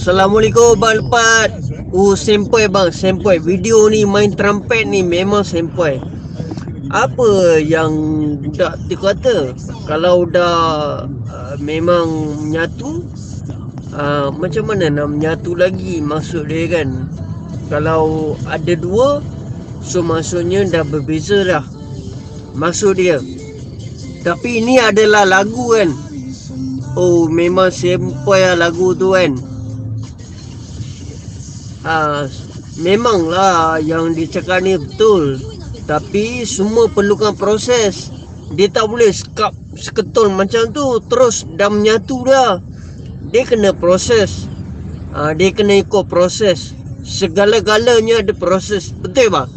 Assalamualaikum Bang Lepat. Sempoi bang, sempoi. Video ni main trumpet ni memang sempoi. Apa yang budak tu kata? Kalau dah memang menyatu, macam mana nak menyatu lagi maksud dia kan? Kalau ada dua, so maksudnya dah berbeza dah maksud dia. Tapi ini adalah lagu kan. Oh memang sempoi lah lagu tu kan. Memanglah yang dicakap ni betul, tapi semua perlukan proses. Dia tak boleh seketul macam tu terus dah menyatu dah. Dia kena proses. Dia kena ikut proses. Segala-galanya ada proses. Betul bang?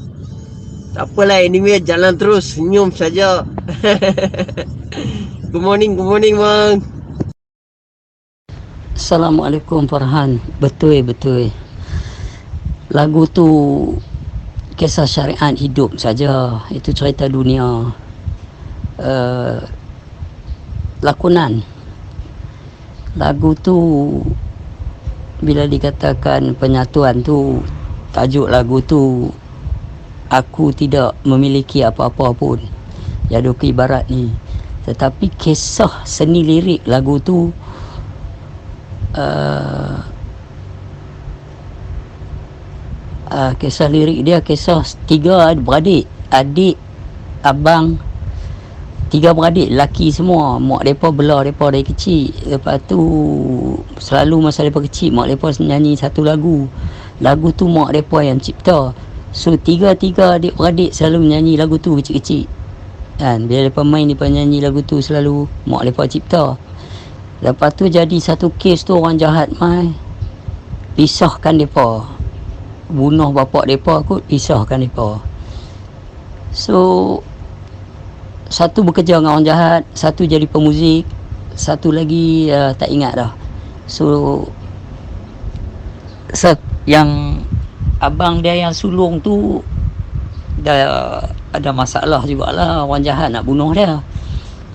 Tak apalah, anyway jalan terus, senyum saja. Good morning bang. Assalamualaikum Farhan. Betul. Lagu tu kisah syariat hidup saja. Itu cerita dunia lakonan. Lagu tu bila dikatakan penyatuan tu, tajuk lagu tu aku tidak memiliki apa-apa pun, Yaduki Barat ni. Tetapi kisah seni lirik lagu tu kisah lirik dia kisah tiga beradik, adik, abang, tiga beradik lelaki semua. Mak mereka bela mereka dari kecil. Lepas tu selalu masa mereka kecil, mak mereka nyanyi satu lagu. Lagu tu mak mereka yang cipta. So tiga-tiga adik beradik selalu menyanyi lagu tu kecil-kecil kan. Bila mereka main, mereka nyanyi lagu tu selalu mak mereka cipta. Lepas tu jadi satu kes tu, orang jahat mai pisahkan mereka, bunuh bapak mereka kot, pisahkan mereka. So satu bekerja dengan orang jahat, satu jadi pemuzik, satu lagi tak ingat dah. So yang abang dia yang sulung tu dah ada masalah jugalah, orang jahat nak bunuh dia.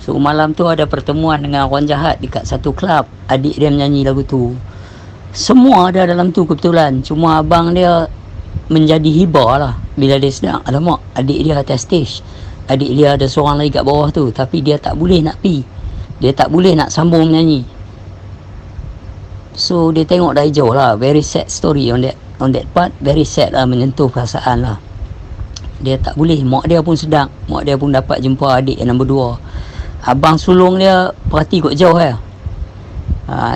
So malam tu ada pertemuan dengan orang jahat dekat satu klub. Adik dia menyanyi lagu tu. Semua ada dalam tu kebetulan. Cuma abang dia menjadi hibah lah bila dia sedang, alamak, adik dia atas stage, adik dia ada seorang lagi kat bawah tu, tapi dia tak boleh nak pi, dia tak boleh nak sambung menyanyi. So dia tengok dari jauh lah. Very sad story on that part. Very sad lah, menyentuh perasaan lah. Dia tak boleh. Mak dia pun sedang, mak dia pun dapat jumpa adik yang nombor 2. Abang sulung dia perhati kot jauh lah.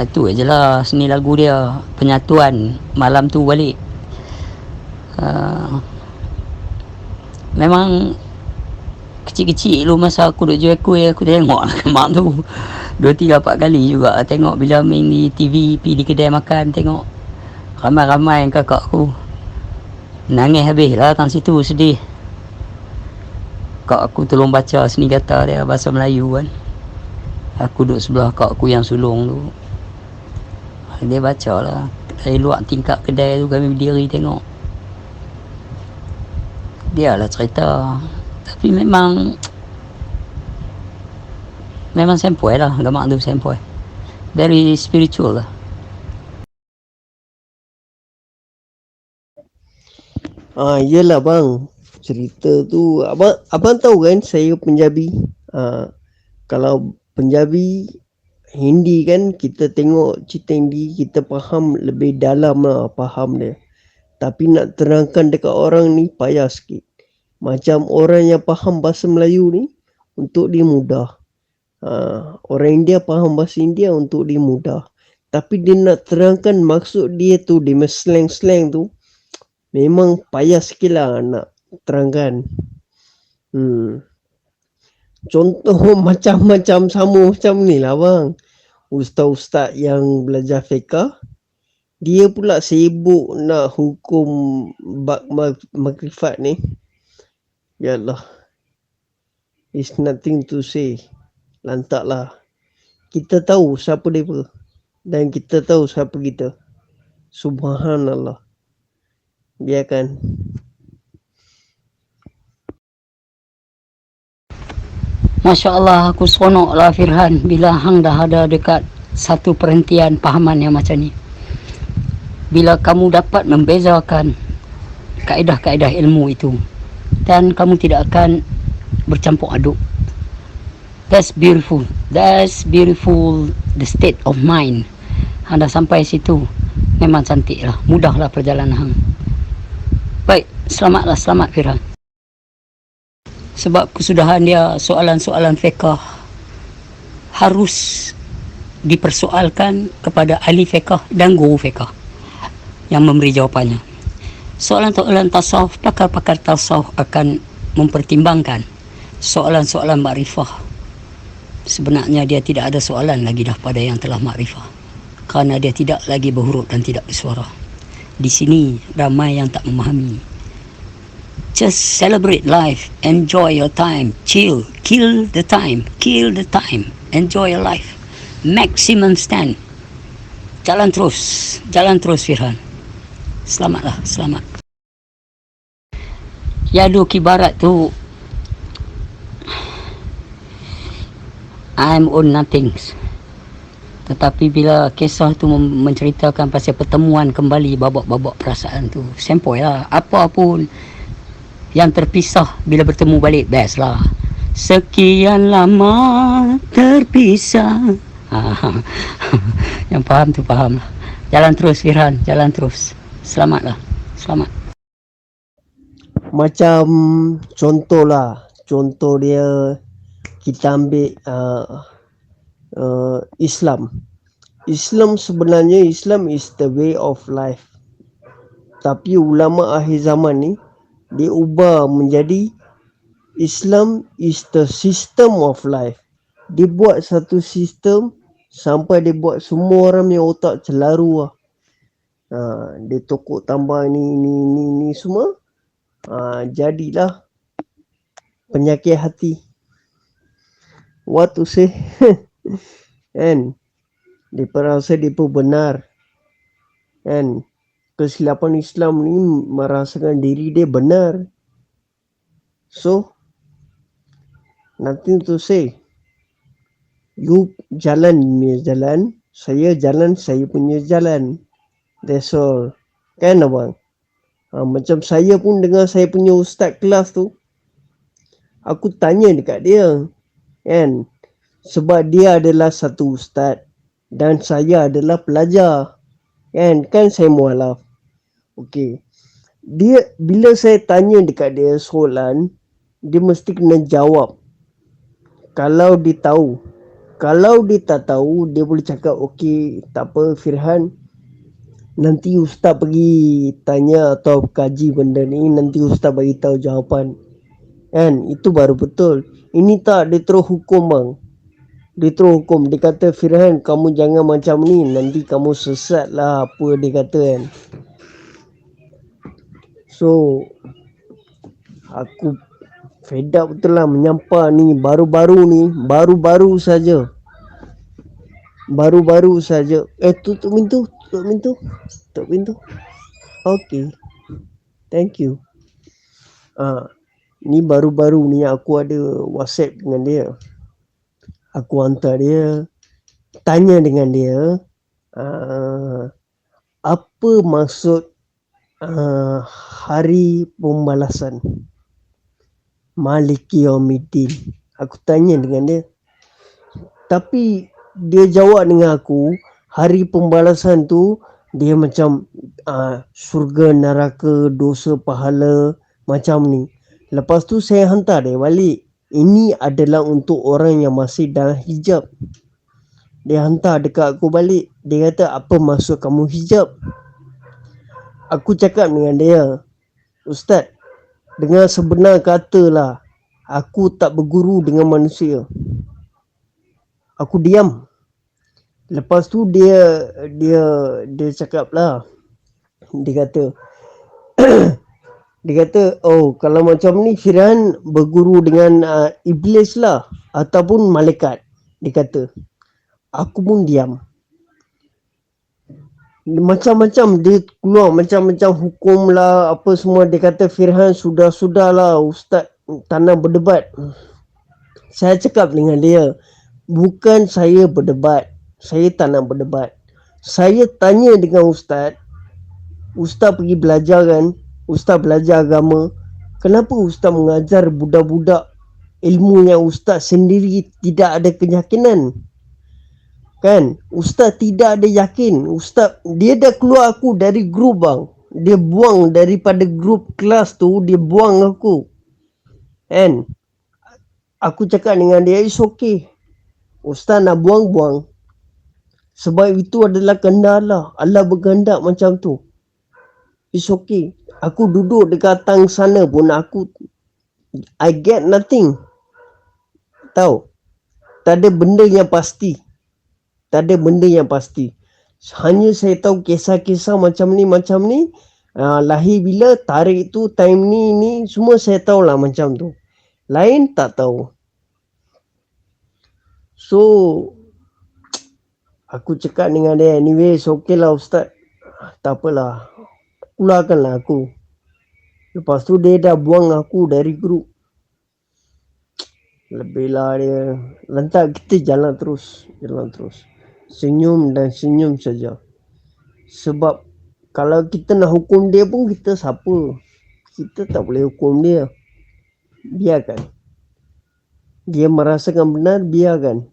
Itu je lah seni lagu dia, penyatuan malam tu balik. Memang kecil-kecil dulu masa aku duduk jual kuih, aku tengok lah mak tu 2, 3, 4 kali juga tengok. Bila main di TV, pergi di kedai makan, tengok ramai-ramai kakak aku. Nangis habis lah tang situ, sedih. Kak aku tolong baca seni kata dia bahasa Melayu kan. Aku duduk sebelah kak aku yang sulung tu. Dia baca lah. Dari luar tingkap kedai tu kami berdiri tengok. Dia lah cerita. Tapi memang sempoi lah, gamak tu sempoi. Very spiritual lah. Yelah bang, cerita tu abang tahu kan saya Punjabi. Kalau Punjabi, Hindi kan, kita tengok cerita Hindi, kita faham lebih dalam lah, faham dia. Tapi nak terangkan dekat orang ni payah sikit. Macam orang yang faham bahasa Melayu ni, untuk dia mudah. Orang India faham bahasa India, untuk dia mudah. Tapi dia nak terangkan maksud dia tu, dia slang-slang tu, memang payah sikit lah nak terangkan. Contoh macam-macam sama macam ni lah bang. Ustaz-ustaz yang belajar fiqah, dia pula sibuk nak hukum makrifat ni. Yalah, it's nothing to say. Lantak lah. Kita tahu siapa dia dan kita tahu siapa kita. Subhanallah. Biarkan. Masya Allah, aku seronok lah Firhan bila hang dah ada dekat satu perhentian pahaman yang macam ni. bila kamu dapat membezakan kaedah-kaedah ilmu itu, dan kamu tidak akan bercampur aduk. That's beautiful. That's beautiful, the state of mind. Anda sampai situ, memang cantik lah. Mudahlah perjalanan hang. Baik, selamat Firhan. Sebab kesudahan dia, soalan-soalan fiqh harus dipersoalkan kepada ahli fiqh dan guru fiqh yang memberi jawapannya. Soalan-soalan tasawuf, pakar-pakar tasawuf akan mempertimbangkan soalan-soalan makrifah. Sebenarnya dia tidak ada soalan lagi dah pada yang telah makrifah, kerana dia tidak lagi berhuruf dan tidak bersuara. Di sini ramai yang tak memahami. Just celebrate life, enjoy your time, chill, kill the time, enjoy your life, maximum stand. Jalan terus Firhan. Selamatlah, selamat. Yadu kibarat tu, I'm on nothing. Tetapi bila kisah tu menceritakan pasal pertemuan kembali babak-babak perasaan tu, sempoi lah. Apa pun yang terpisah bila bertemu balik, best lah. Sekian lama terpisah. Yang faham tu faham lah. Jalan terus Firhan, jalan terus. Selamatlah, selamat. Macam contoh dia kita ambil Islam sebenarnya Islam is the way of life. Tapi ulama akhir zaman ni dia ubah menjadi Islam is the system of life. Dia buat satu sistem sampai dia buat semua orang punya otak celaru lah. Dia tokok tambah ni semua. Jadilah penyakit hati. What to say? Kan? Dia rasa dia pun benar. Kan? Kesilapan Islam ni merasakan diri dia benar. So, nothing to say. You jalan punya jalan, saya jalan saya punya jalan. That's all. Kan abang? Macam saya pun dengan saya punya ustaz kelas tu, aku tanya dekat dia. Kan? Sebab dia adalah satu ustaz dan saya adalah pelajar. Kan saya mualaf. Okey. Dia bila saya tanya dekat dia soalan, dia mesti kena jawab. Kalau dia tahu. Kalau dia tak tahu, dia boleh cakap, okey, tak apa Firhan, nanti ustaz pergi tanya atau kaji benda ni, nanti ustaz bagi tahu jawapan. Kan? Itu baru betul. Ini tak, dia terus hukum bang. Dia terus hukum. Dia kata, Firhan, kamu jangan macam ni, nanti kamu sesat lah, apa dia kata kan. So, aku fed up betul lah menyampah ni. Baru-baru saja. Tutup pintu. Okay. Thank you. Ni baru-baru ni aku ada WhatsApp dengan dia. Aku hantar dia, tanya dengan dia, apa maksud hari pembalasan Maliki Yaumiddin. Aku tanya dengan dia. Tapi dia jawab dengan aku, hari pembalasan tu dia macam surga, neraka, dosa, pahala, macam ni. Lepas tu saya hantar dia balik. Ini adalah untuk orang yang masih dalam hijab. Dia hantar dekat aku balik. Dia kata, apa maksud kamu hijab? Aku cakap dengan dia, Ustaz, dengan sebenar kata lah, aku tak berguru dengan manusia. Aku diam. Lepas tu dia cakap lah. Dia kata, oh kalau macam ni Firhan berguru dengan iblis lah ataupun malaikat. Dia kata. Aku pun diam. Macam-macam dia keluar, macam-macam hukum lah, apa semua. Dia kata, Firhan sudah-sudahlah Ustaz, tak nak berdebat. Saya cakap dengan dia, bukan saya berdebat. Saya tak nak berdebat. Saya tanya dengan Ustaz, Ustaz pergi belajar kan, Ustaz belajar agama. Kenapa Ustaz mengajar budak-budak ilmu yang Ustaz sendiri tidak ada keyakinan? Kan, Ustaz tidak ada yakin. Ustaz, dia dah keluar aku dari grup bang. Dia buang daripada grup kelas tu, dia buang aku. Kan, aku cakap dengan dia, it's okay. Ustaz nak buang-buang. Sebab itu adalah kehendak Allah. Allah berkehendak macam tu. It's okay. Aku duduk dekat tang sana pun I get nothing. Tahu? Tak ada benda yang pasti. Tak ada benda yang pasti. Hanya saya tahu kisah-kisah macam ni. Lahir bila, tarik tu, time ni. Semua saya tahulah macam tu. Lain tak tahu. So, aku cakap dengan dia, anyway, okay lah Ustaz. Tak apalah. Keluarkanlah aku. Lepas tu dia dah buang aku dari grup. Lebihlah dia. Lantak kita jalan terus. Senyum dan senyum saja. Sebab kalau kita nak hukum dia pun kita siapa? Kita tak boleh hukum dia. Biarkan. Dia merasakan benar, biarkan.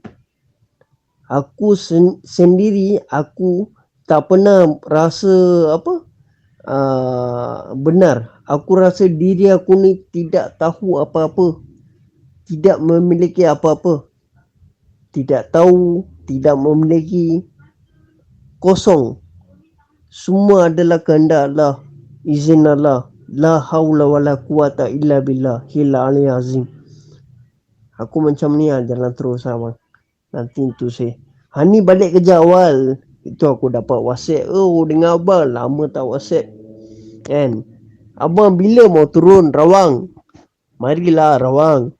Aku sendiri, aku tak pernah rasa benar. Aku rasa diri aku ni tidak tahu apa-apa. Tidak memiliki apa-apa. Tidak tahu, tidak memiliki, kosong. Semua adalah kehendak Allah, izin Allah. La haula wala quwata illa billah hil aliyil azim. Aku macam ni lah, jalan terus abang. Nanti tu saya. Hani balik kerja awal. Itu aku dapat WhatsApp. Oh, dengan abang lama tak WhatsApp. Kan? Abang bila mau turun Rawang? Marilah Rawang.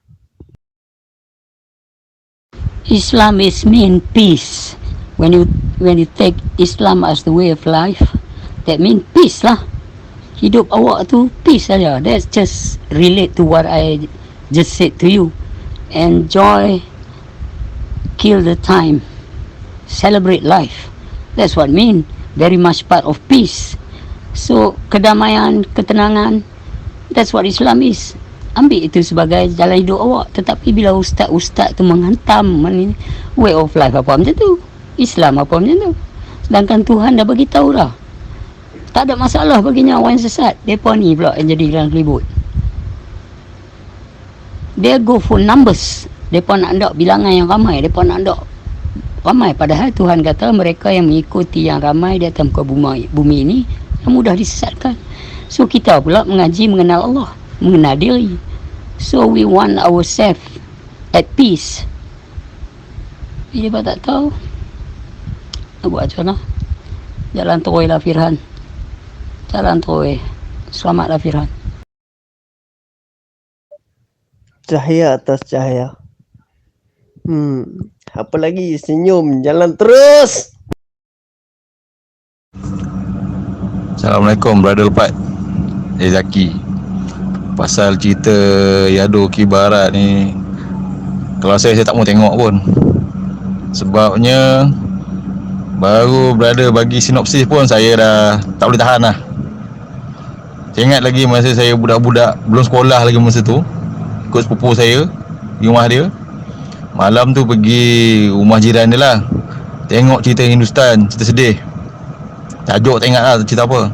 Islam is mean peace. When you take Islam as the way of life, that mean peace lah. Hidup awak tu peace saja. That's just relate to what I just said to you. Enjoy, kill the time, celebrate life. That's what mean. Very much part of peace. So kedamaian, ketenangan, that's what Islam is. Ambil itu sebagai jalan hidup awak. Tetapi bila ustaz-ustaz tu menghantam way of life apa macam tu, Islam apa macam tu, sedangkan Tuhan dah bagi tahu dah, tak ada masalah baginya orang yang sesat. Mereka ni pula yang jadi dalam kelibut. Dia go for numbers. Mereka nak ada bilangan yang ramai. Mereka nak ada ramai. Padahal Tuhan kata mereka yang mengikuti yang ramai di atas muka bumi ini yang mudah disesatkan. So kita pula mengaji mengenal Allah, mengenal diri. So we want ourselves at peace. Dia pun tak tahu nak buat macam mana. Jalan terus lah Firhan. Jalan terus. Selamatlah Firhan. Cahaya atas cahaya. Apa lagi? Senyum. Jalan terus. Assalamualaikum Brother Lepat Zaki. Pasal cerita Yado Kibarat ni, kalau saya tak mau tengok pun. Sebabnya baru brother bagi sinopsis pun saya dah tak boleh tahan lah. Saya ingat lagi masa saya budak-budak, belum sekolah lagi masa tu, ikut sepupu saya di rumah dia. Malam tu pergi rumah jiran dia lah, tengok cerita Hindustan, cerita sedih. Tajuk tak ingat lah cerita apa.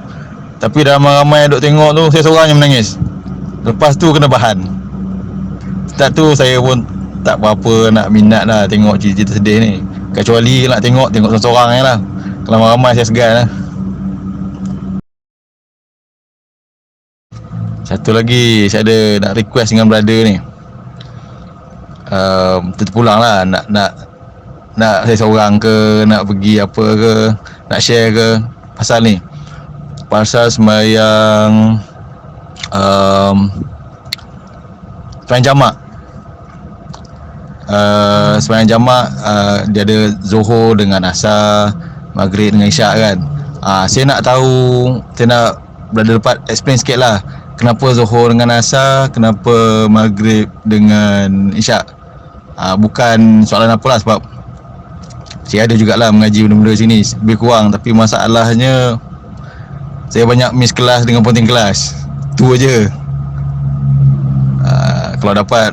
Tapi ramai-ramai duk tengok tu, saya seorang yang menangis. Lepas tu kena bahan. Start tu saya pun tak berapa nak minat lah tengok cerita sedih ni. Kecuali nak tengok seorang-seorang je lah. Kalau ramai saya segan lah. Satu lagi saya ada nak request dengan brother ni. Terpulang lah nak saya seorang ke, nak pergi apa ke, nak share ke pasal ni. Pasal sembahyang sembahyang jamak. Sembahyang jamak dia ada Zuhur dengan Asar, Maghrib dengan Isyak kan. Saya nak tahu, saya nak brother dapat explain sikit lah, kenapa Zuhur dengan Asar, kenapa Maghrib dengan Isyak. Bukan soalan apalah, sebab saya ada jugalah mengaji benda-benda sini lebih kurang, tapi masalahnya Saya banyak miss kelas dengan ponting kelas. Tu aje. Kalau dapat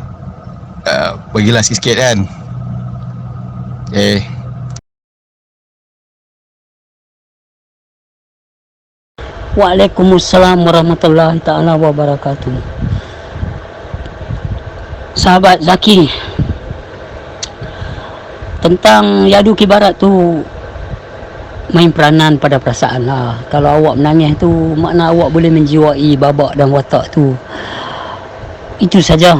bagilah sikit kan. Waalaikumsalam warahmatullahi taala wabarakatuh. Sahabat Zaki, tentang Yadu Kibarat tu main peranan pada perasaan lah. Kalau awak menangis tu makna awak boleh menjiwai babak dan watak tu. Itu saja.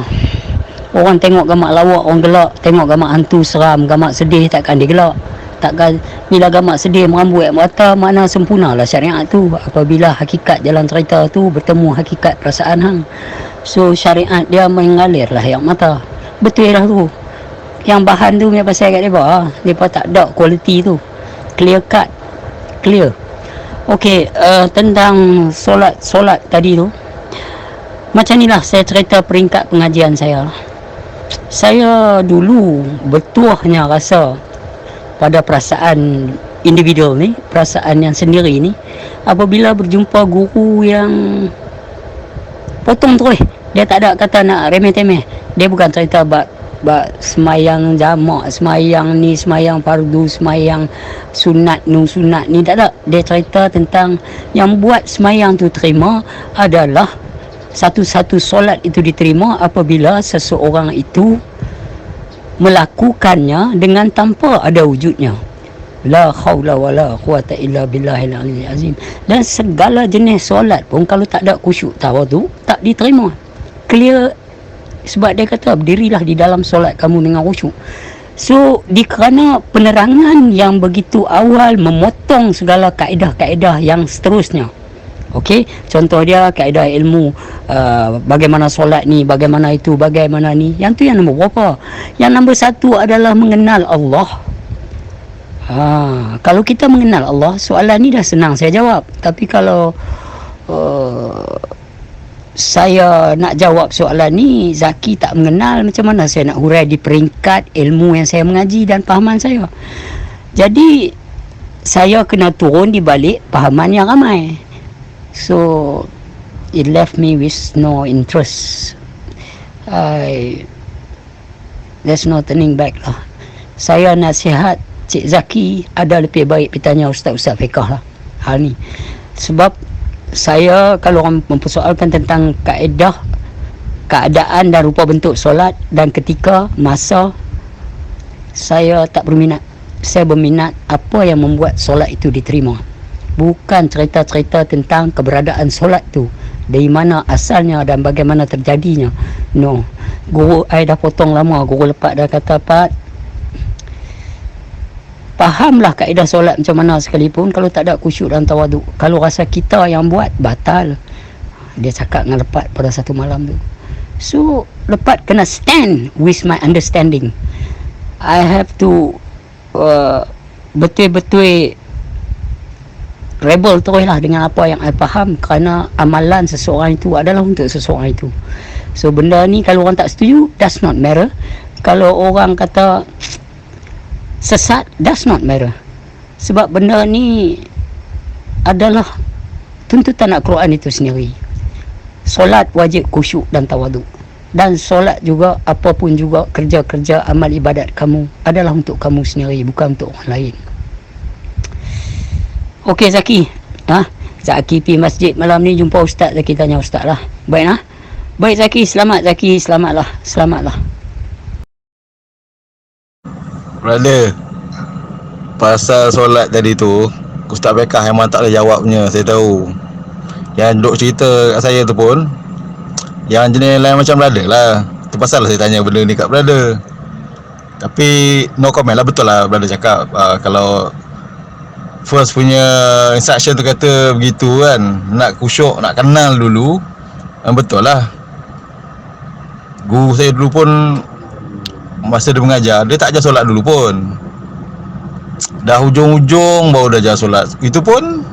Orang tengok gamak lawak orang gelak, tengok gamak hantu seram, gamak sedih takkan dia gelak. Takkan bila gamak sedih merambut air mata, makna sempurnalah syariat tu. Apabila hakikat jalan cerita tu bertemu hakikat perasaan hang. So syariat dia mengalir lah air mata. Betul lah tu. Yang bahan tu punya pasal kat mereka. Mereka tak ada kualiti tu. Clear cut. Clear. Okey, tentang solat tadi tu. Macam ni lah saya cerita peringkat pengajian saya. Saya dulu betuahnya rasa pada perasaan individual ni, perasaan yang sendiri ni, apabila berjumpa guru yang potong terus, dia tak ada kata nak remeh-temeh. Dia bukan cerita bab semayang jamak, semayang ni, semayang fardu, semayang sunat ni, tak ada. Dia cerita tentang yang buat semayang tu terima adalah satu-satu solat itu diterima apabila seseorang itu melakukannya dengan tanpa ada wujudnya. La haula wala quwata illa billahil aliyyil azim. Dan segala jenis solat pun kalau tak ada khusyuk tawaduk tak diterima. Clear. Sebab dia kata berdirilah di dalam solat kamu dengan khusyuk. So dikerana penerangan yang begitu awal memotong segala kaedah-kaedah yang seterusnya. Okey, contoh dia kaedah ilmu bagaimana solat ni, bagaimana itu, bagaimana ni. Yang tu yang nombor berapa? Yang nombor satu adalah mengenal Allah. Kalau kita mengenal Allah, soalan ni dah senang saya jawab. Tapi kalau saya nak jawab soalan ni, Zaki tak mengenal, macam mana saya nak hurai di peringkat ilmu yang saya mengaji dan pahaman saya. Jadi saya kena turun di balik pahaman yang ramai. So it left me with no interest. There's no turning back lah. Saya nasihat Cik Zaki ada lebih baik bertanya ustaz-ustaz fiqah lah hal ni. Sebab saya kalau orang mempersoalkan tentang kaedah, keadaan dan rupa bentuk solat dan ketika, masa, saya tak berminat. Saya berminat apa yang membuat solat itu diterima. Bukan cerita-cerita tentang keberadaan solat tu, dari mana asalnya dan bagaimana terjadinya. No. Guru I dah potong lama. Guru lepas dah kata, Pat, fahamlah kaedah solat macam mana sekalipun kalau tak ada khusyuk dan tawaduk. Kalau rasa kita yang buat, batal. Dia cakap dengan lepat pada satu malam tu. So lepat kena stand with my understanding. I have to betul-betul rebel terus lah dengan apa yang I faham, kerana amalan seseorang itu adalah untuk seseorang itu. So benda ni kalau orang tak setuju, does not matter. Kalau orang kata sesat, does not matter. Sebab benda ni adalah tuntutan Al-Quran itu sendiri. Solat wajib khusyuk dan tawaduk. Dan solat juga, apapun juga kerja-kerja amal ibadat kamu adalah untuk kamu sendiri, bukan untuk orang lain. Okey Zaki, Zaki pergi masjid malam ni jumpa ustaz. Zaki tanya ustaz lah. Baik baik Zaki, selamat Zaki, selamatlah. Brother, pasal solat tadi tu, Ustaz Bekah memang tak boleh jawabnya, saya tahu. Yang duk cerita kat saya tu pun yang jenis lain macam brother lah. Tu pasal saya tanya benda ni kat brother. Tapi no comment lah, betul lah brother cakap. Kalau first punya instruction tu kata begitu kan, nak khusyuk, nak kenal dulu, betul lah. Guru saya dulu pun masa dia mengajar, dia tak ajar solat dulu pun. Dah hujung-hujung baru dah ajar solat. Itu pun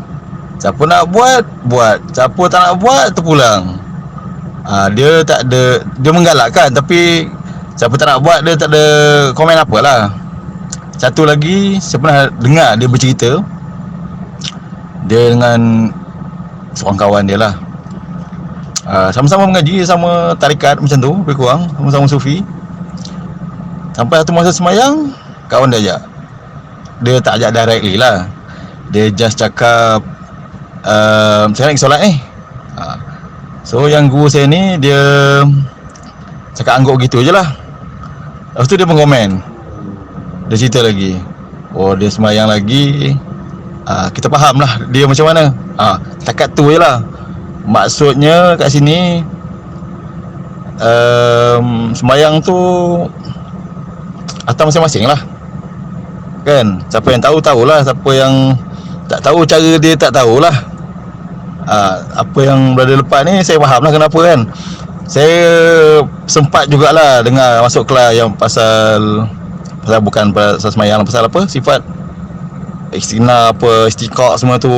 siapa nak buat, siapa tak nak buat, terpulang. Dia tak ada, dia menggalakkan, tapi siapa tak nak buat, dia tak ada komen apalah. Satu lagi, saya pernah dengar dia bercerita, dia dengan seorang kawan dia lah. Sama-sama mengaji, sama tarikat macam tu, lebih kurang sama-sama sufi. Sampai satu masa semayang, kawan dia ajak. Dia tak ajak directly lah, dia just cakap, saya nak pergi solat ni. So yang guru saya ni, dia cakap angguk gitu je lah. Lepas tu dia mengomen, dia cerita lagi, oh dia semayang lagi. Kita faham lah dia macam mana. Takat tu je lah. Maksudnya kat sini, semayang tu atas masing-masing lah kan. Siapa yang tahu, tahulah. Siapa yang tak tahu, cara dia tak tahulah. Apa yang berada lepas ni saya faham lah kenapa kan. Saya sempat jugalah dengar masuk kelas yang pasal bukan pasal semayang, pasal apa, sifat istighna, apa istiqaq semua tu.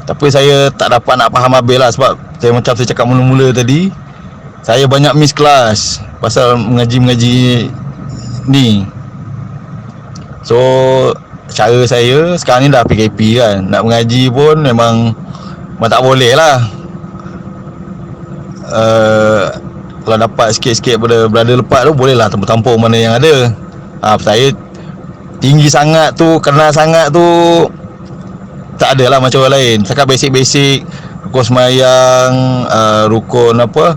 Tapi saya tak dapat nak faham habis lah, sebab macam saya cakap mula-mula tadi, saya banyak miss kelas pasal mengaji ni. So cara saya sekarang ni dah PKP kan, nak mengaji pun memang tak boleh lah. Kalau dapat sikit-sikit berada lepas tu, boleh lah tampur-tampur mana yang ada. Saya tinggi sangat tu, kenal sangat tu, tak ada lah macam orang lain. Cakap basic-basic, rukun semayang, rukun apa,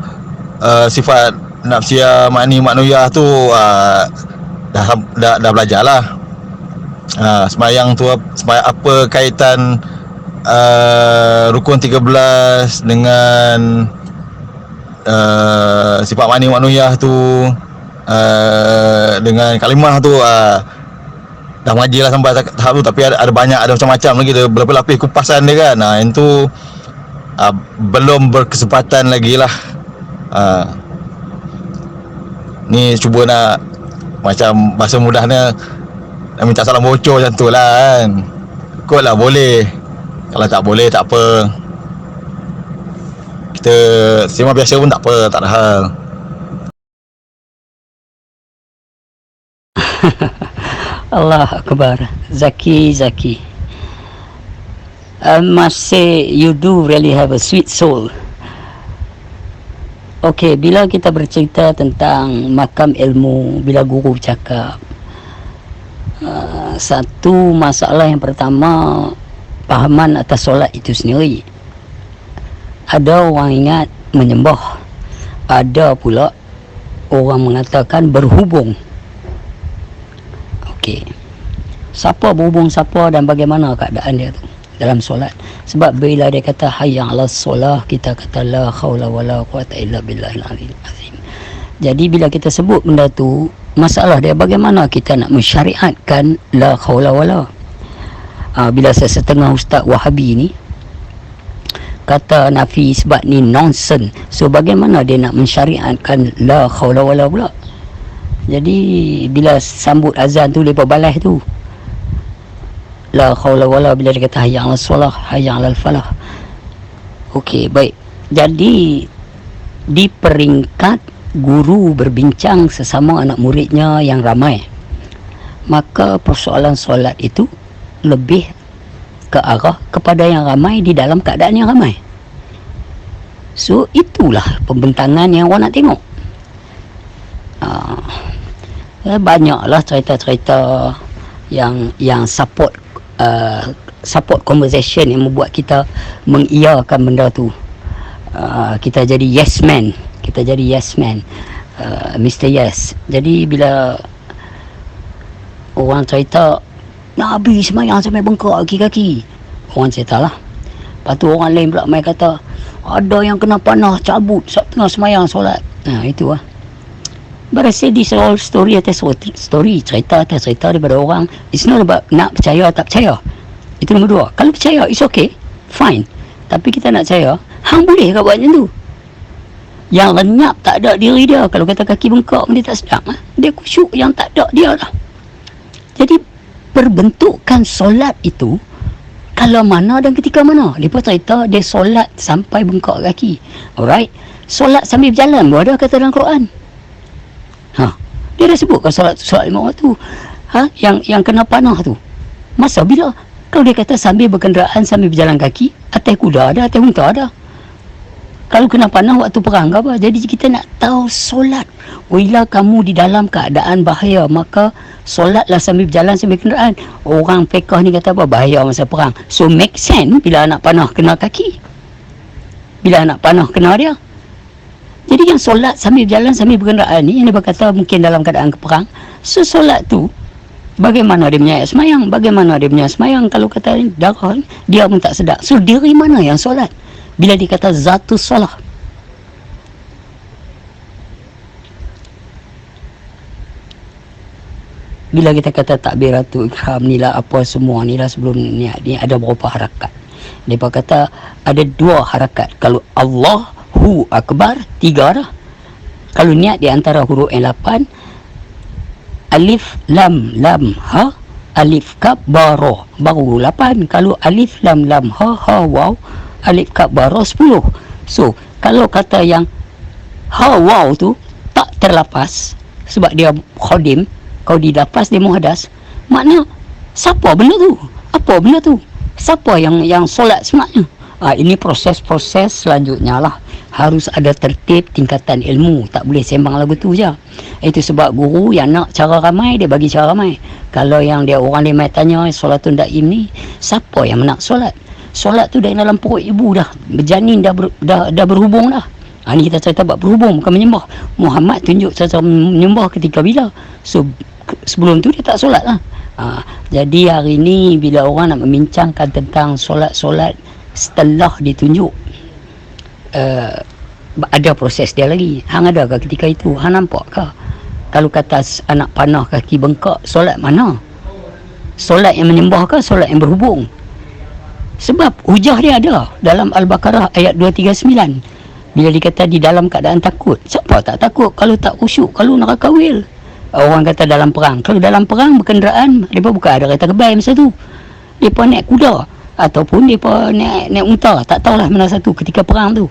sifat nafsiyah, makniyah tu, dah belajar lah. Semayang tu apa kaitan rukun 13 dengan sifat makniyah tu, dengan kalimah tu, dah mengaji lah sampai tahap tu. Tapi ada banyak, ada macam-macam lagi, ada berlapis-lapis kupasan dia kan. Yang tu belum berkesempatan lagi lah. Ni cuba nak, macam bahasa mudahnya, nak minta salam bocor macam tu lah kan. Kot lah boleh, kalau tak boleh tak apa, kita sembang biasa pun tak apa, tak ada hal. Allah Akbar. Zaki. I must say you do really have a sweet soul. Okay, bila kita bercerita tentang makam ilmu, bila guru cakap, satu masalah yang pertama, pahaman atas solat itu sendiri. Ada orang ingat menyembah, ada pula orang mengatakan berhubung. Okey, siapa berhubung siapa dan bagaimana keadaan dia tu dalam solat. Sebab bila dia kata hayya 'alas solah, kita kata la haula wala quwata illa billahil azim. Jadi bila kita sebut benda tu, masalah dia bagaimana kita nak mensyariatkan la haula wala. Bila setengah ustaz Wahabi ni kata nafi isbat ni nonsense, so bagaimana dia nak mensyariatkan la haula wala pula. Jadi bila sambut azan tu, lepas balas tu la haula wala, bila dia kata hayya 'alas solah, hayya 'alal falah. Okey, baik. Jadi di peringkat guru berbincang sesama anak muridnya yang ramai, maka persoalan solat itu lebih ke arah kepada yang ramai di dalam keadaan yang ramai. So itulah pembentangan yang orang nak tengok. Banyaklah cerita-cerita yang support conversation yang membuat kita mengiyakan benda tu. Kita jadi yes man, Mr. Yes. Jadi bila orang cerita Nabi semayang sampai bengkak kaki-kaki, orang cerita lah. Lepas tu orang lain pula main kata ada yang kena panah cabut saat tengah semayang solat. Itu lah. But I say this all story atas story, cerita atas cerita daripada orang. It's not about nak percaya tak percaya. Itu nombor dua. Kalau percaya, it's okay, fine. Tapi kita nak percaya, hang boleh ke buat macam tu? Yang lenyap tak ada diri dia. Kalau kata kaki bengkak, dia tak sedang. Dia khusyuk yang tak ada dia lah. Jadi perbentukan solat itu kalau mana dan ketika mana. Lepas cerita dia solat sampai bengkak kaki. Alright, solat sambil berjalan, ada kata dalam Quran. Dia dah sebut kan solat 5 waktu. Yang kena panah tu. Masa bila? Kalau dia kata sambil berkenderaan, sambil berjalan kaki, atas kuda ada, atas unta ada. Kalau kena panah waktu perang ke apa. Jadi kita nak tahu solat. Bila kamu di dalam keadaan bahaya, maka solatlah sambil berjalan, sambil kenderaan. Orang fiqh ni kata apa? Bahaya masa perang. So make sense bila anak panah kena kaki. Bila anak panah kena dia. Jadi yang solat sambil berjalan, sambil berkenderaan ni, yang dia berkata mungkin dalam keadaan perang. So solat tu, bagaimana dia punya semayang? Bagaimana dia punya semayang? Kalau kata darah, dia pun tak sedar. So diri mana yang solat? Bila dikata zatus solah. Bila kita kata takbiratul ihram ni lah, apa semua ni lah, sebelum ni ada berapa harakat. Mereka kata ada 2 harakat. Kalau Allahu Akbar, 3 dah. Kalau niat di antara huruf yang 8, alif lam lam ha, alif kaf ba ra, baru 8. Kalau alif lam lam ha ha waw, alif kaf ba ra, 10. So kalau kata yang ha waw tu tak terlepas sebab dia khadim, kalau dilafaz dia muhadas, makna siapa benda tu? Apa benda tu? Siapa yang solat sebenarnya? Ini proses-proses selanjutnya lah. Harus ada tertib tingkatan ilmu. Tak boleh sembang lagu tu je. Itu sebab guru yang nak cara ramai, dia bagi cara ramai. Kalau yang dia orang dia mai tanya solatun daim ni, siapa yang nak solat? Solat tu dari dalam perut ibu dah. Berjanin dah berhubung dah. Ni kita cerita bab berhubung, bukan menyembah. Muhammad tunjuk cara menyembah ketika bila. So sebelum tu dia tak solat lah. Jadi hari ni bila orang nak membincangkan tentang solat-solat setelah ditunjuk, ada proses dia lagi. Hang ada ke ketika itu? Hang nampak ke? Kalau kata anak panah kaki bengkak, solat mana? Solat yang menyembah ke solat yang berhubung? Sebab hujah dia ada dalam Al-Baqarah ayat 239. Bila dikata di dalam keadaan takut, siapa tak takut kalau tak khusyuk, kalau neraka wil? Orang kata dalam perang. Kalau dalam perang berkenderaan, mereka bukan ada kereta kebal masa tu. Mereka naik kuda ataupun mereka naik unta, tak tahulah mana satu ketika perang tu.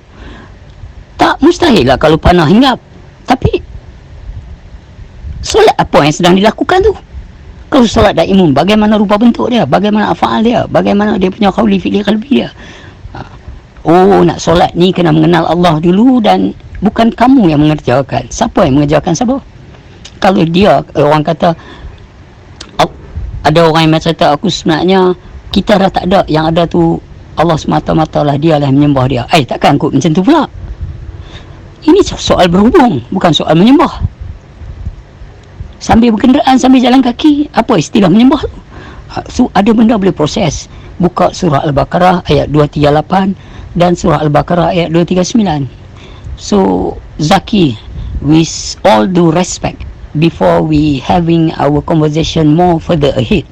Tak mustahil lah kalau panah hinggap. Tapi solat apa yang sedang dilakukan tu? Kalau solat daimun, bagaimana rupa bentuk dia, bagaimana afal dia, bagaimana dia punya qauli fi'li qalbi dia. Oh, nak solat ni kena mengenal Allah dulu, dan bukan kamu yang mengerjakan. Siapa yang mengerjakan siapa? Kalau dia, orang kata, ada orang yang kata aku sebenarnya kita dah tak ada, yang ada tu Allah semata-mata lah, dia lah yang menyembah dia. Takkan kot macam tu pula. Ini soal berhubung, bukan soal menyembah. Sambil berkenderaan, sambil jalan kaki, apa istilah menyembah tu? So ada benda boleh proses. Buka surah Al-Baqarah ayat 238 dan surah Al-Baqarah ayat 239. So Zaki, with all due respect, before we having our conversation more further ahead,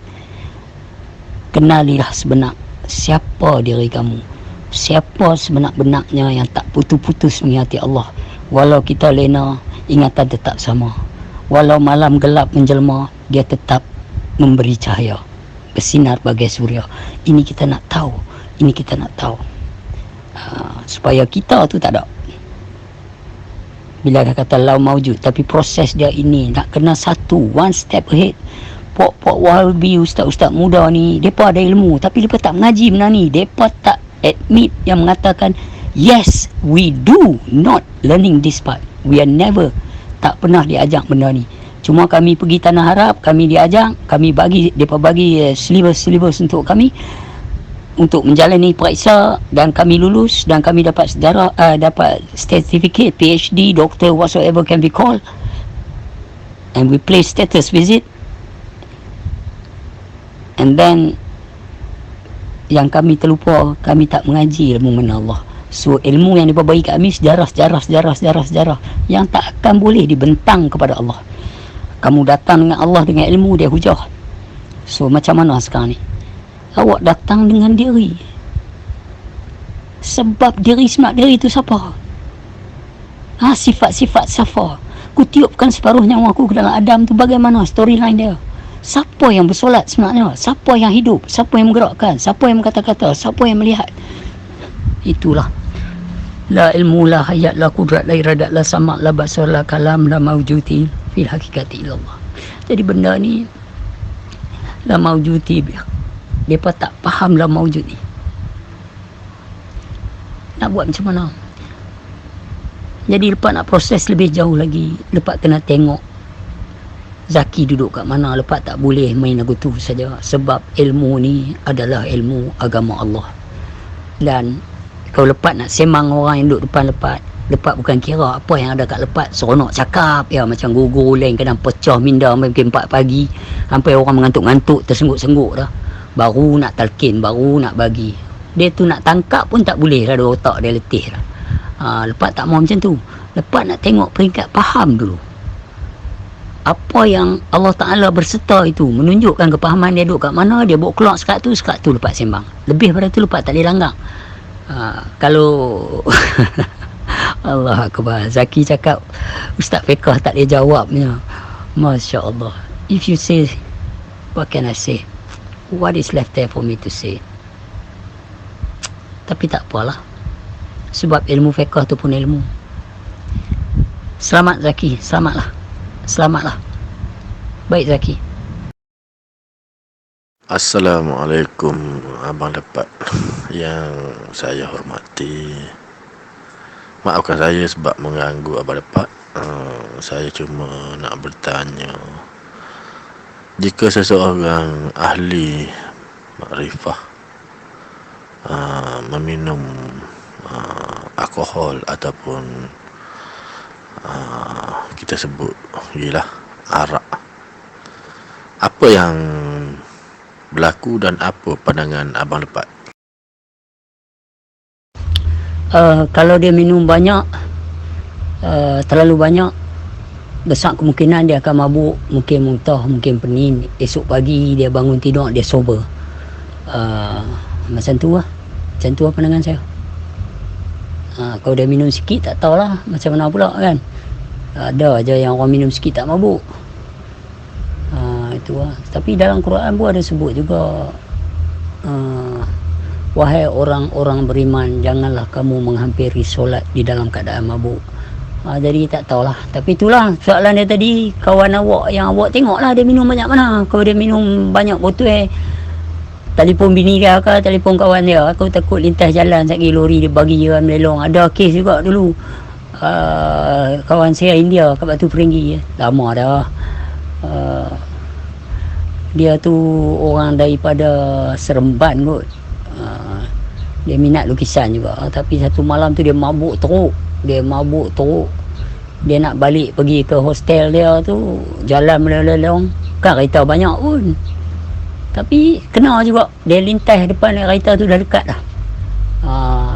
kenalilah sebenar siapa diri kamu. Siapa sebenar-benarnya yang tak putus-putus mengingati Allah. Walau kita lena, ingatan tetap sama. Walau malam gelap menjelma, dia tetap memberi cahaya, bersinar bagai suria. Ini kita nak tahu. Ini kita nak tahu. Supaya kita tu tak ada. Bila dia kata lau maujud, tapi proses dia ini nak kena satu, one step ahead. Pok-pok wahabi, ustaz-ustaz muda ni, mereka ada ilmu tapi mereka tak mengaji benda ni. Mereka tak admit yang mengatakan yes, we do not learning this part. We are never, tak pernah diajak benda ni. Cuma kami pergi Tanah Arab, kami diajak, kami bagi, mereka bagi syllabus untuk kami untuk menjalani periksa, dan kami lulus, dan kami dapat sejarah, dapat certificate, PhD, doktor, whatsoever can be called, and we play status visit. And then yang kami terlupa, kami tak mengaji ilmu mengenal Allah. So ilmu yang mereka bagi kami sejarah yang tak akan boleh dibentang kepada Allah. Kamu datang dengan Allah dengan ilmu, dia hujah. So macam mana sekarang ni? Awak datang dengan diri. Sebab diri semak diri itu siapa? Sifat-sifat siapa? Ku tiupkan separuh nyawa aku ke dalam Adam tu, bagaimana storyline dia? Siapa yang bersolat sebenarnya? Siapa yang hidup? Siapa yang menggerakkan? Siapa yang berkata-kata? Siapa yang melihat? Itulah. La ilmu, la hayat, la kudrat, la iradat, la samak, la basar, la kalam, la mawjuti fil hakikati illallah. Jadi benda ni la mawjuti mereka tak faham dalam maujud ni. Nak buat macam mana? Jadi lepas nak proses lebih jauh lagi, lepas kena tengok Zaki duduk kat mana. Lepas tak boleh main lagu tu saja, sebab ilmu ni adalah ilmu agama Allah. Dan kalau lepas nak semang orang yang duduk depan lepas bukan kira apa yang ada kat lepas, seronok cakap ya, macam guru-guru lain kadang pecah minda mungkin 4 pagi sampai orang mengantuk-ngantuk, tersengguk-sengguk dah, baru nak talqin, baru nak bagi. Dia tu nak tangkap pun tak boleh lah, otak dia letih lah. Lepas tak mau macam tu. Lepas nak tengok peringkat faham dulu apa yang Allah Ta'ala berserta itu, menunjukkan kepahaman dia duduk kat mana, dia bawa keluar sekat tu lepas sembang. Lebih pada tu lepas tak boleh langgar. Kalau Allah Akbar, Zaki cakap Ustaz Fiqah tak boleh jawabnya. Masya Allah. If you say, what can I say? What is left there for me to say? Tapi tak apalah, sebab ilmu fiqah tu pun ilmu. Selamat Zaki, selamatlah. Baik Zaki. Assalamualaikum Abang Lepat yang saya hormati. Maafkan saya sebab mengganggu Abang Lepat. Saya cuma nak bertanya, jika seseorang ahli makrifah meminum alkohol ataupun kita sebut gila arak, apa yang berlaku dan apa pandangan Abang Lepat? Kalau dia minum banyak, terlalu banyak, besar kemungkinan dia akan mabuk, mungkin muntah, mungkin pening. Esok pagi dia bangun tidur, dia sober. Macam tu lah pandangan saya. Kalau dia minum sikit tak tahulah macam mana pula kan. Ada aja yang orang minum sikit tak mabuk. Itu lah. Tapi dalam Quran pun ada sebut juga, wahai orang-orang beriman, janganlah kamu menghampiri solat di dalam keadaan mabuk. Jadi tak tahulah. Tapi itulah soalan dia tadi, kawan awak yang awak tengoklah dia minum banyak mana. Kalau dia minum banyak botol, telefon bini dia ke, telefon kawan dia, aku takut lintas jalan sekali lori dia bagi dia melelong. Ada kes juga dulu, kawan saya India kat Batu Peringgi, lama dah. Dia tu orang daripada Seremban kot. Dia minat lukisan juga, tapi satu malam tu dia mabuk teruk. Dia nak balik pergi ke hostel dia tu, jalan melelong, kan kereta banyak pun, tapi kena juga. Dia lintas depan kereta tu dah dekat dah.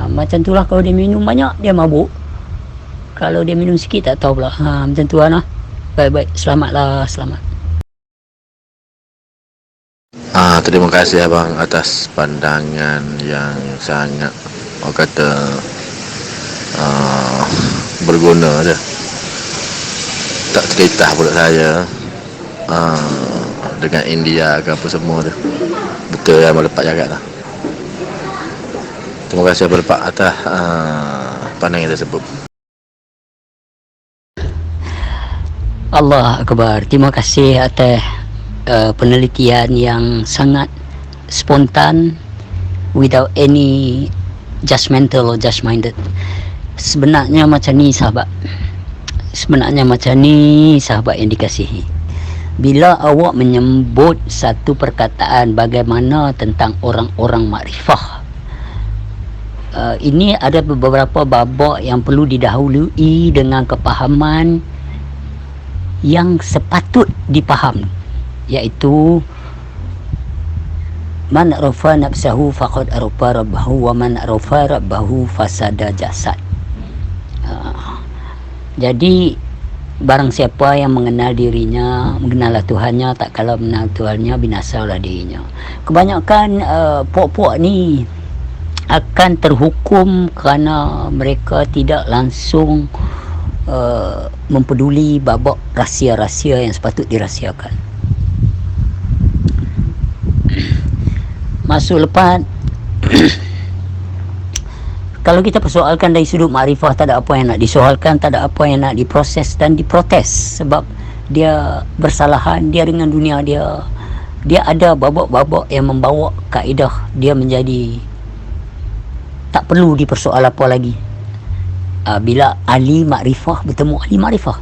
Macam tu lah, kalau dia minum banyak dia mabuk, kalau dia minum sikit tak tahu pula. Macam tu lah. Baik-baik, selamat. Terima kasih abang atas pandangan yang sangat, orang kata, berguna je. Tak cerita pula saya dengan India ke apa semua tu. Betul yang abang Lepat cakap lah. Terima kasih abang Lepat atas pandangan tersebut. Allah Akbar. Terima kasih atas penelitian yang sangat spontan, without any judgmental or judge-minded. Sebenarnya macam ni sahabat yang dikasihi. Bila awak menyebut satu perkataan bagaimana tentang orang-orang makrifah, ini ada beberapa babak yang perlu didahului dengan kepahaman yang sepatut dipaham, iaitu man arafa nafsahu faqad arafa rabbahu wa man arafa rabbahu fasada jasad. Jadi barang siapa yang mengenal dirinya, mengenal Tuhannya, tak kala mengenal Tuhannya, binasalah dirinya. Kebanyakan puak-puak ni akan terhukum kerana mereka tidak langsung mempeduli babak rahsia-rahsia yang sepatut dirahsiakan. Masuk lepas kalau kita persoalkan dari sudut makrifah, tak ada apa yang nak disoalkan, tak ada apa yang nak diproses dan diprotes, sebab dia bersalahan, dia dengan dunia dia dia ada babak-babak yang membawa kaedah dia menjadi tak perlu dipersoal apa lagi. Bila ahli makrifah bertemu ahli makrifah.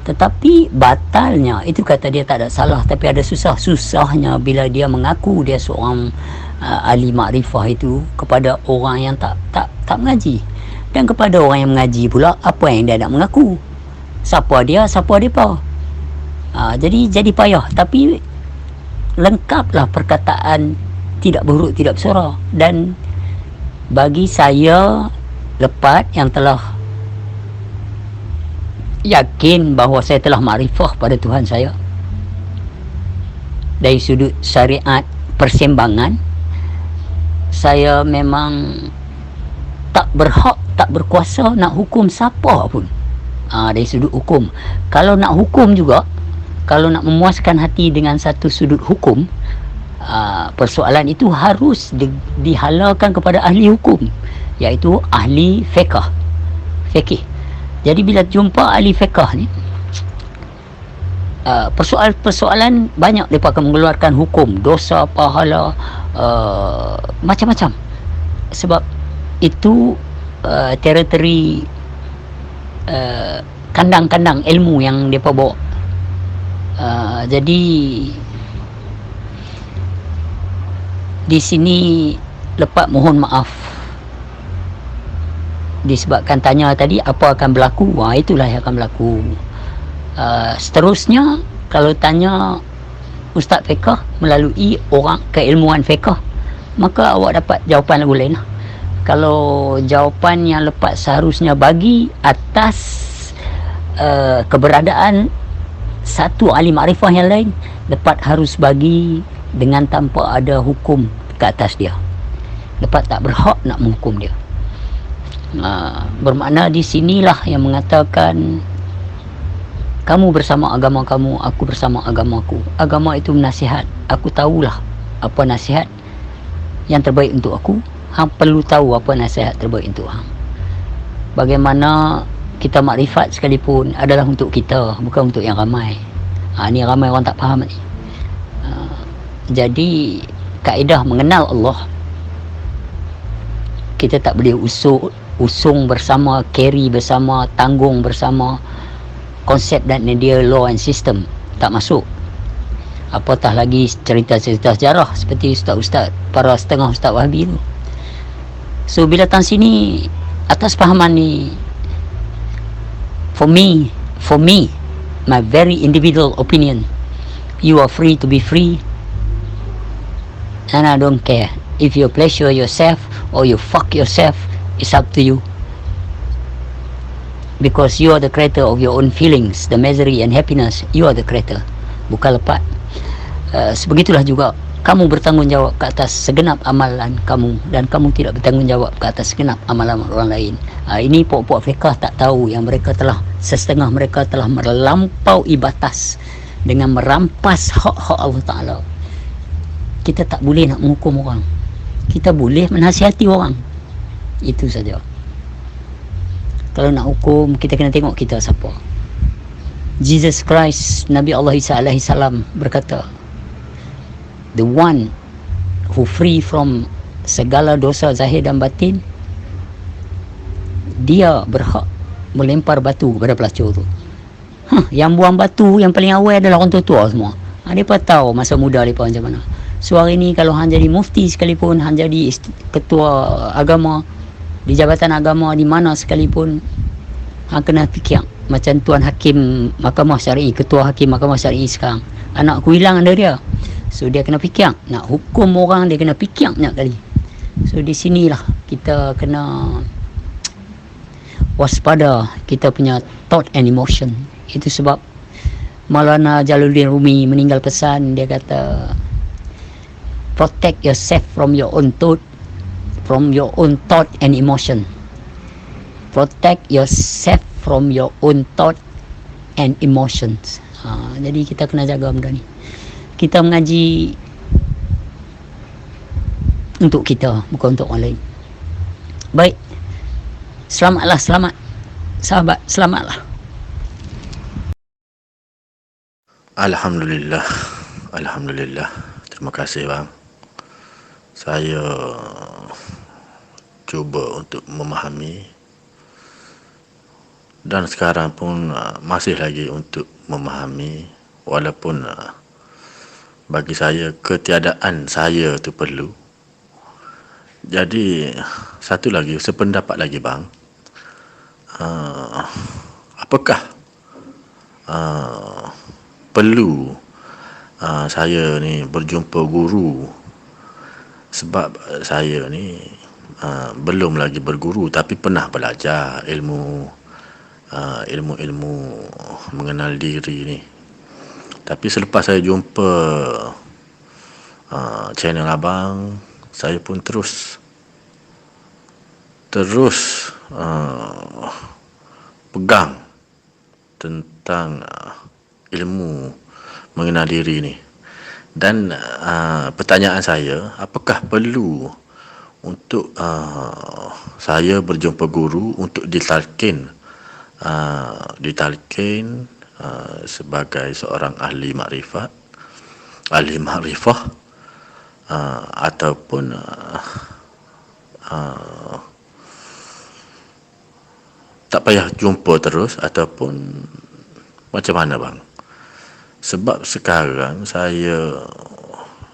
Tetapi batalnya, itu kata dia tak ada salah, tapi ada susahnya bila dia mengaku dia seorang ahli makrifah itu kepada orang yang tak mengaji. Dan kepada orang yang mengaji pula, apa yang dia nak mengaku? Siapa dia, siapa depa? Jadi payah. Tapi lengkaplah perkataan, tidak berhuruf, tidak bersuara. Dan bagi saya, lepas yang telah yakin bahawa saya telah makrifah pada Tuhan saya dari sudut syariat persembangan, saya memang tak berhak, tak berkuasa nak hukum siapa pun. Dari sudut hukum, kalau nak hukum juga, kalau nak memuaskan hati dengan satu sudut hukum, persoalan itu harus dihalalkan kepada ahli hukum, iaitu ahli fikih. Jadi bila jumpa ahli fiqh ni, persoalan banyak, mereka akan mengeluarkan hukum, dosa, pahala, macam-macam. Sebab itu teritori kandang-kandang ilmu yang mereka bawa. Jadi di sini lepas mohon maaf disebabkan tanya tadi apa akan berlaku. Itulah yang akan berlaku. Seterusnya, kalau tanya Ustaz fiqh melalui orang keilmuan fiqh, maka awak dapat jawapan lagu lain. Kalau jawapan yang lepas seharusnya bagi atas keberadaan satu ahli makrifah yang lain, lepas harus bagi dengan tanpa ada hukum ke atas dia. Lepas tak berhak nak menghukum dia. Bermakna di sinilah yang mengatakan kamu bersama agama kamu, aku bersama agamaku. Agama itu nasihat. Aku tahulah apa nasihat yang terbaik untuk aku. Hang perlu tahu apa nasihat terbaik untuk hang. Bagaimana kita makrifat sekalipun adalah untuk kita, bukan untuk yang ramai. Ni ramai orang tak faham ni. Jadi kaedah mengenal Allah, kita tak boleh usung bersama, carry bersama, tanggung bersama konsep dan idea law and system. Tak masuk. Apatah lagi cerita-cerita sejarah seperti ustaz-ustaz, para setengah ustaz Wahabi tu. So bila datang sini, atas pahaman ni, for me, my very individual opinion, you are free to be free, and I don't care if you pleasure yourself or you fuck yourself. It's up to you, because you are the creator of your own feelings, the misery and happiness. You are the creator, bukan lepas. Sebegitulah juga kamu bertanggungjawab ke atas segenap amalan kamu, dan kamu tidak bertanggungjawab ke atas segenap amalan orang lain. Ini puak-puak fiqah tak tahu yang mereka telah, setengah mereka telah melampaui batas dengan merampas hak-hak Allah Ta'ala. Kita tak boleh nak menghukum orang, kita boleh menasihati orang. Itu saja. Kalau nak hukum, kita kena tengok kita siapa. Jesus Christ, Nabi Allah Isa alaihi salam berkata, the one who free from segala dosa zahir dan batin, dia berhak melempar batu kepada pelacur tu. Yang buang batu yang paling awal adalah orang tua semua. Mereka tahu masa muda mereka macam mana. So hari ni kalau hang jadi mufti sekalipun, hang jadi ketua agama di jabatan agama di mana sekalipun, hang kena fikir macam Tuan Hakim Mahkamah Syar'i, Ketua Hakim Mahkamah Syar'i sekarang. Anakku hilang under dia. So dia kena fikir, nak hukum orang dia kena fikir banyak kali. So di sinilah kita kena waspada kita punya thought and emotion. Itu sebab Maulana Jalaluddin Rumi meninggal pesan, dia kata, protect yourself from your own thought, and emotion. Protect yourself from your own thought and emotions. Jadi kita kena jaga benda ni. Kita mengaji untuk kita, bukan untuk orang lain. Baik, selamatlah, selamat sahabat, selamatlah. Alhamdulillah. Alhamdulillah. Terima kasih bang. Saya cuba untuk memahami dan sekarang pun masih lagi untuk memahami, walaupun bagi saya ketiadaan saya tu perlu. Jadi satu lagi, sependapat lagi bang, apakah perlu saya ni berjumpa guru, sebab saya ni belum lagi berguru tapi pernah belajar ilmu mengenal diri ni. Tapi selepas saya jumpa channel abang, saya pun terus pegang tentang ilmu mengenal diri ni. Dan pertanyaan saya, apakah perlu untuk saya berjumpa guru untuk ditalkin sebagai seorang ahli makrifat, ahli makrifah, ataupun tak payah jumpa terus, ataupun macam mana bang? Sebab sekarang saya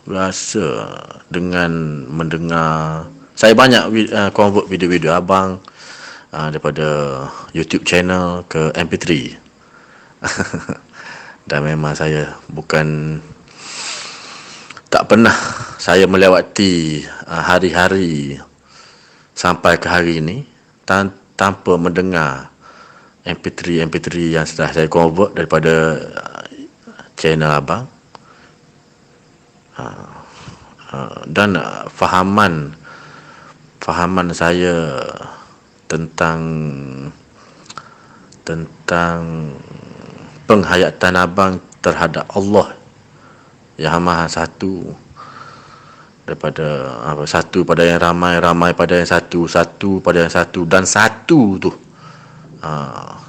rasa dengan mendengar, saya banyak convert video-video abang daripada YouTube channel ke MP3 dan memang saya bukan, tak pernah saya melewati hari-hari sampai ke hari ini tanpa mendengar MP3 yang sudah saya convert daripada channel abang. Dan fahaman saya tentang penghayatan abang terhadap Allah yang Maha Satu, daripada satu pada yang ramai, ramai pada yang satu, satu pada yang satu, dan satu tu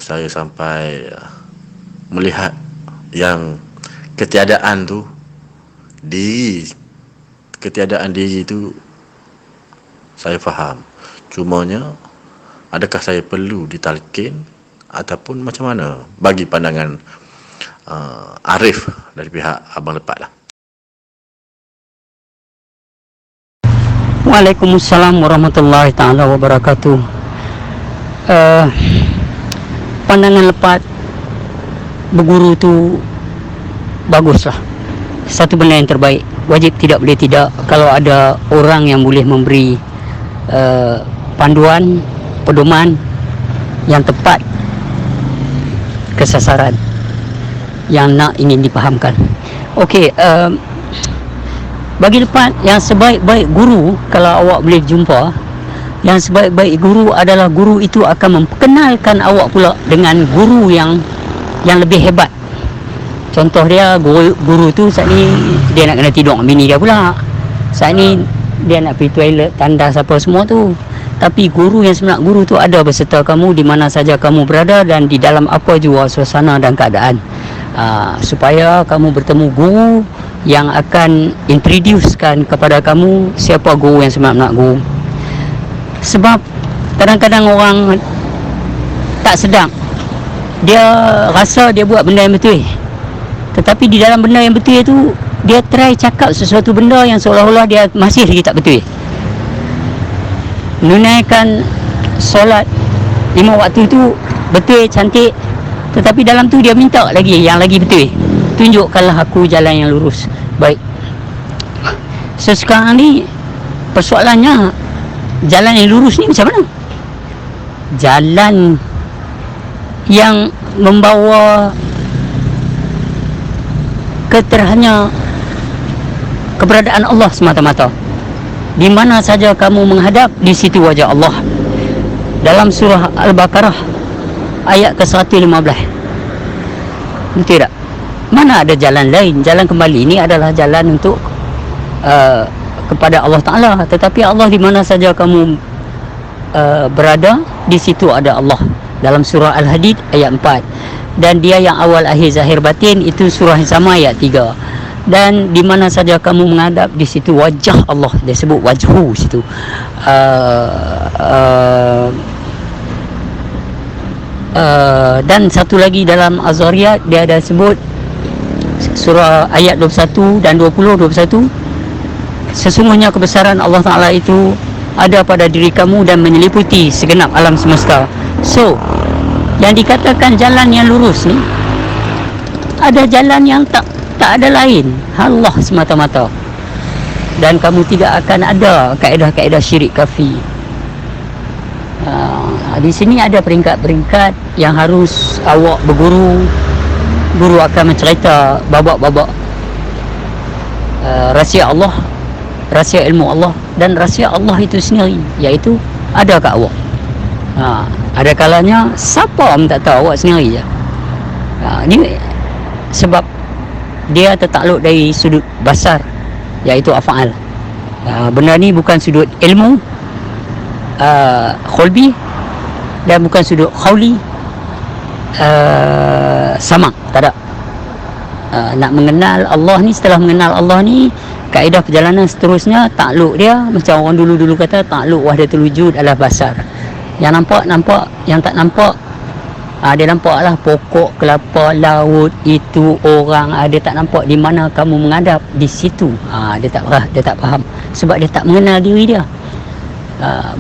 saya sampai melihat yang ketiadaan tu, ketiadaan diri tu saya faham. Cumanya adakah saya perlu ditalkin ataupun macam mana bagi pandangan Arif dari pihak abang lepat lah. Waalaikumsalam warahmatullahi taala wabarakatuh. Pandangan lepat berguru tu baguslah, satu benda yang terbaik. Wajib tidak boleh tidak kalau ada orang yang boleh memberi panduan, pedoman yang tepat ke sasaran yang nak ingin dipahamkan. Okey, bagi lepat, yang sebaik-baik guru, kalau awak boleh jumpa, yang sebaik-baik guru adalah guru itu akan memperkenalkan awak pula dengan guru yang lebih hebat. Contoh dia, guru tu saat ni dia nak kena tidur dengan bini dia pula, saat ni dia nak pergi toilet, tandas apa semua tu. Tapi guru yang sebenar, guru tu ada beserta kamu di mana saja kamu berada dan di dalam apa jua suasana dan keadaan, supaya kamu bertemu guru yang akan introducekan kepada kamu siapa guru yang sebenar guru. Sebab kadang-kadang orang tak sedar, dia rasa dia buat benda yang betul, tetapi di dalam benda yang betul itu dia try cakap sesuatu benda yang seolah-olah dia masih lagi tak betul. Menunaikan solat 5 waktu itu betul, cantik, tetapi dalam tu dia minta lagi yang lagi betul. Tunjukkanlah aku jalan yang lurus. Baik, so sekarang ni persoalannya, jalan yang lurus ni macam mana? Jalan yang membawa hanya keberadaan Allah semata-mata. Di mana saja kamu menghadap, di situ wajah Allah. Dalam surah Al-Baqarah ayat ke-115. Betul tak? Mana ada jalan lain? Jalan kembali ini adalah jalan untuk kepada Allah Ta'ala. Tetapi Allah di mana saja kamu berada, di situ ada Allah. Dalam surah Al-Hadid ayat 4. Dan dia yang awal, akhir, zahir, batin, itu surah yang sama ayat 3. dan di mana saja kamu menghadap, di situ wajah Allah, dia sebut wajhu situ. Dan satu lagi dalam Az-Zariyat dia ada sebut surah ayat 21 dan 21, sesungguhnya kebesaran Allah Ta'ala itu ada pada diri kamu dan menyeliputi segenap alam semesta. So yang dikatakan jalan yang lurus ni, ada jalan yang tak ada lain, Allah semata-mata, dan kamu tidak akan ada kaedah-kaedah syirik kafir. Di sini ada peringkat-peringkat yang harus awak berguru. Guru akan mencerita babak-babak rahsia Allah, rahsia ilmu Allah, dan rahsia Allah itu sendiri, iaitu ada kat awak. Ada kalanya siapa pun tak tahu, awak sendiri je. Ni sebab dia tertakluk dari sudut basar, iaitu af'al. Benda ni bukan sudut ilmu khulbi, dan bukan sudut khawli sama, tak ada. Nak mengenal Allah ni, setelah mengenal Allah ni, kaedah perjalanan seterusnya takluk dia macam orang dulu kata, takluk wahdatul wujud adalah basar. Yang nampak, yang tak nampak, dia nampaklah pokok, kelapa, laut, itu orang. Dia tak nampak di mana kamu menghadap, di situ. Dia tak faham sebab dia tak mengenal diri dia.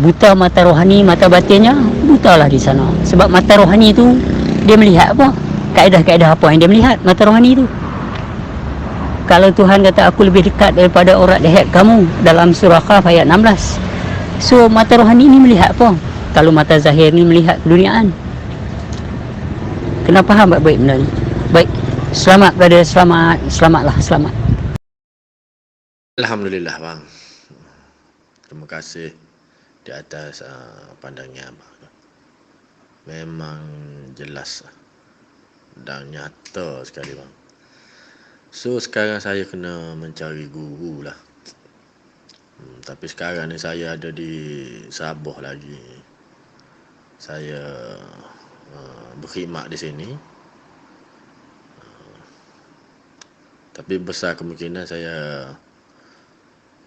Buta mata rohani, mata batinnya butalah di sana. Sebab mata rohani itu dia melihat apa? Kaedah-kaedah apa yang dia melihat mata rohani itu. Kalau Tuhan kata aku lebih dekat daripada orang leher kamu dalam surah Qaf ayat 16. So mata rohani ni melihat apa? Kalau mata zahir ni melihat keduniaan. Kena faham baik-baik benda ni. Baik, selamat brother, selamatlah. Alhamdulillah bang. Terima kasih di atas pandangnya abang. Memang jelas dan nyata sekali bang. So sekarang saya kena mencari guru lah. Tapi sekarang ni saya ada di Sabah lagi. Saya berkhidmat di sini. Tapi besar kemungkinan saya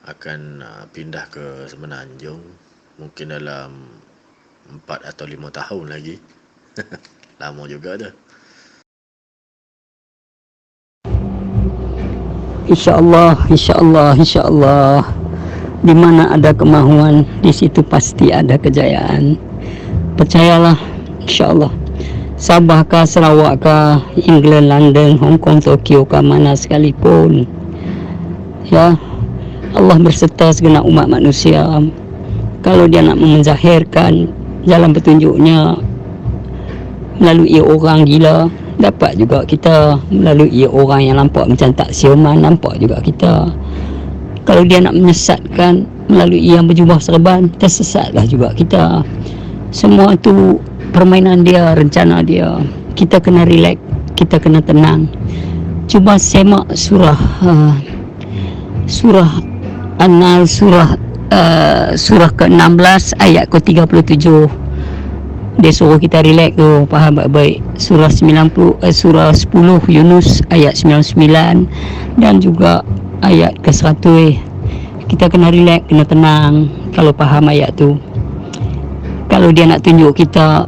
akan pindah ke Semenanjung. Mungkin dalam 4 atau 5 tahun lagi. Lama juga tu. InsyaAllah. Di mana ada kemahuan, di situ pasti ada kejayaan. Percayalah, insyaAllah. Sabah kah, Sarawak kah, England, London, Hong Kong, Tokyo kah, mana sekalipun, ya, Allah berserta segenap umat manusia. Kalau dia nak menzahirkan jalan petunjuknya melalui orang gila, dapat juga kita. Melalui orang yang nampak macam tak siuman, nampak juga kita. Kalau dia nak menyesatkan melalui yang berjubah serban, tersesatlah juga kita. Semua itu permainan dia, rencana dia. Kita kena relax, kita kena tenang. Cuba semak surah An-Nahl, surah ke-16 ayat ke-37. Dia suruh kita relax tu, faham baik-baik. Surah 10 Yunus ayat 99 dan juga ayat ke-100. Kita kena relax, kena tenang kalau faham ayat tu. Kalau dia nak tunjuk kita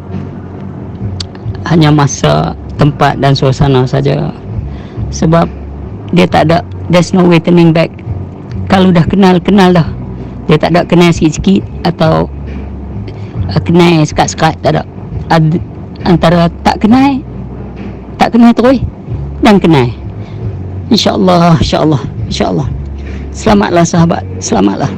hanya masa, tempat dan suasana saja. Sebab dia tak ada, there's no way turning back. Kalau dah kenal dah. Dia tak ada kenal sikit-sikit atau kenal sekat-sekat, tak ada. Antara tak kenal terus dan kenal. InsyaAllah. Selamatlah sahabat, selamatlah.